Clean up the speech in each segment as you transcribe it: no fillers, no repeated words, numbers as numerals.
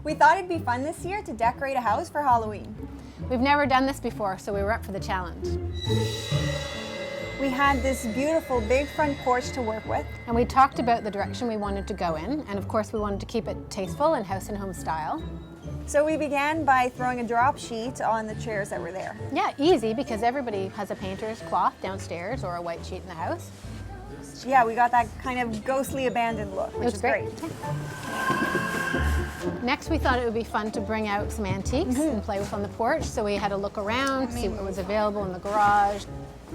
We thought it'd be fun this year to decorate a house for Halloween. We've never done this before, so we were up for the challenge. We had this beautiful big front porch to work with. And we talked about the direction we wanted to go in, and of course we wanted to keep it tasteful and house and home style. So we began by throwing a drop sheet on the chairs that were there. Yeah, easy, because everybody has a painter's cloth downstairs or a white sheet in the house. Yeah, we got that kind of ghostly abandoned look, which is great. Next, we thought it would be fun to bring out some antiques and play with on the porch, so we had a look around, see what was available in the garage.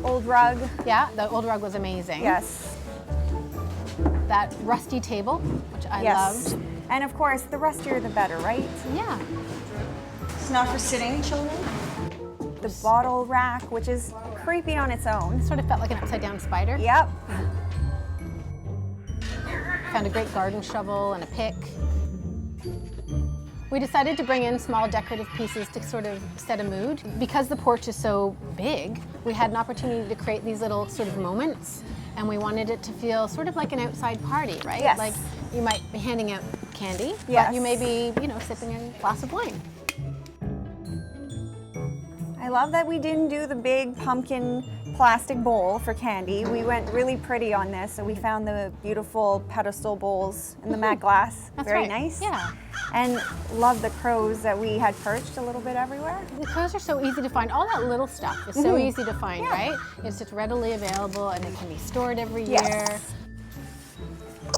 Old rug. Yeah, the old rug was amazing. Yes. That rusty table, which I loved. And of course, the rustier the better, right? Yeah. It's not for sitting children. The bottle rack, which is creepy on its own. It sort of felt like an upside down spider. Yep. Found a great garden shovel and a pick. We decided to bring in small decorative pieces to sort of set a mood. Because the porch is so big, we had an opportunity to create these little sort of moments, and we wanted it to feel sort of like an outside party, right? Yes. Like you might be handing out candy, Yes. but you may be, sipping a glass of wine. I love that we didn't do the big pumpkin plastic bowl for candy. We went really pretty on this, so we found the beautiful pedestal bowls in the matte glass. That's Very right. nice. Yeah. And love the crows that we had perched a little bit everywhere. The crows are so easy to find. All that little stuff is so easy to find, right? It's just readily available and it can be stored every year.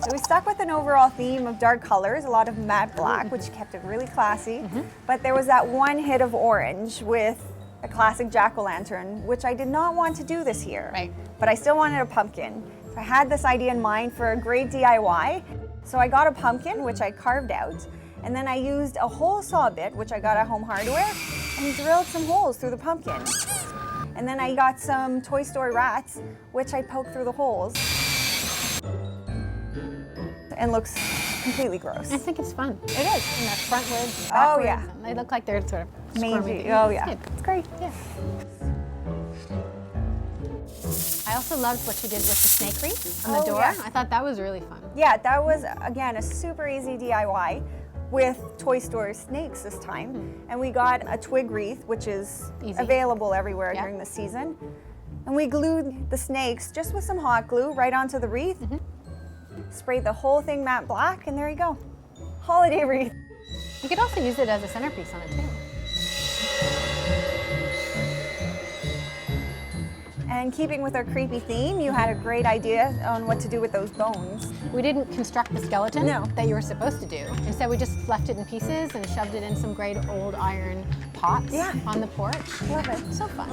So we stuck with an overall theme of dark colors, a lot of matte black, which kept it really classy. But there was that one hit of orange with a classic jack-o'-lantern, which I did not want to do this year. Right. But I still wanted a pumpkin. So I had this idea in mind for a great DIY. So I got a pumpkin, which I carved out, and then I used a hole saw bit, which I got at Home Hardware, and drilled some holes through the pumpkin. And then I got some Toy Story rats, which I poked through the holes. And looks completely gross. I think it's fun. It is. And they're frontwards, Oh, backwards, yeah. and they look like they're sort of squirmy. Mangy. Oh, yeah. It's good. It's great. Yeah. I also loved what you did with the snake wreath on the door. yeah. I thought that was really fun. Yeah, that was, again, a super easy DIY with Toy Story snakes this time. And we got a twig wreath, which is available everywhere during the season. And we glued the snakes just with some hot glue right onto the wreath. Sprayed the whole thing matte black, and there you go. Holiday wreath. You could also use it as a centerpiece on it too. And keeping with our creepy theme, you had a great idea on what to do with those bones. We didn't construct the skeleton No. that you were supposed to do. Instead, we just left it in pieces and shoved it in some great old iron pots on the porch. Love it. So fun.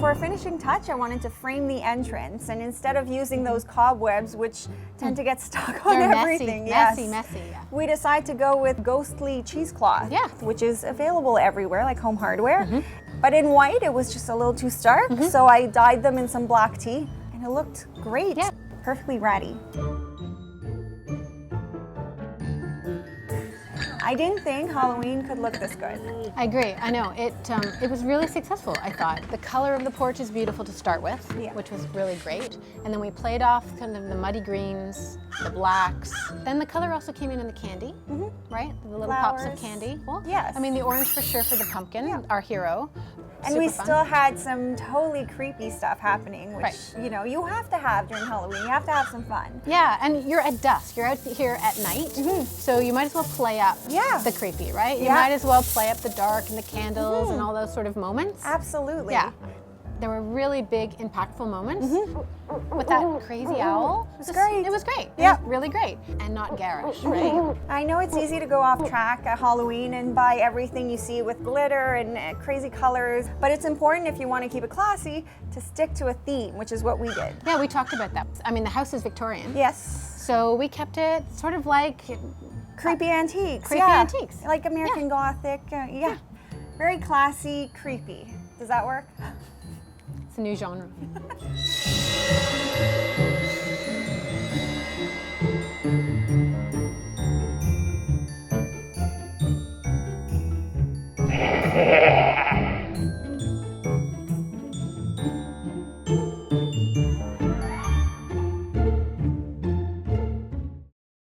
For a finishing touch, I wanted to frame the entrance, and instead of using those cobwebs, which tend to get stuck on They're everything, messy. Yeah. we decided to go with ghostly cheesecloth, which is available everywhere, like Home Hardware. But in white, it was just a little too stark, so I dyed them in some black tea, and it looked great. Yeah. Perfectly ratty. I didn't think Halloween could look this good. I agree. I know. It was really successful, I thought. The color of the porch is beautiful to start with, which was really great. And then we played off kind of the muddy greens, the blacks. Then the color also came in the candy, right? The little pops of candy. Well, Yes. I mean, the orange for sure for the pumpkin, our hero. And we Super fun. still had some totally creepy stuff happening, which, you have to have during Halloween. You have to have some fun. Yeah, and you're at dusk. You're out here at night, so you might as well play up the creepy, right? You might as well play up the dark and the candles and all those sort of moments. Absolutely. Yeah. There were really big, impactful moments with that crazy owl. It was great. It was great. Yeah. It was really great. And not garish, right? I know it's easy to go off track at Halloween and buy everything you see with glitter and crazy colors, but it's important if you want to keep it classy to stick to a theme, which is what we did. Yeah, we talked about that. I mean, the house is Victorian. Yes. So we kept it sort of like Creepy antiques. Creepy antiques. Like American Gothic. Very classy, creepy. Does that work? It's a new genre.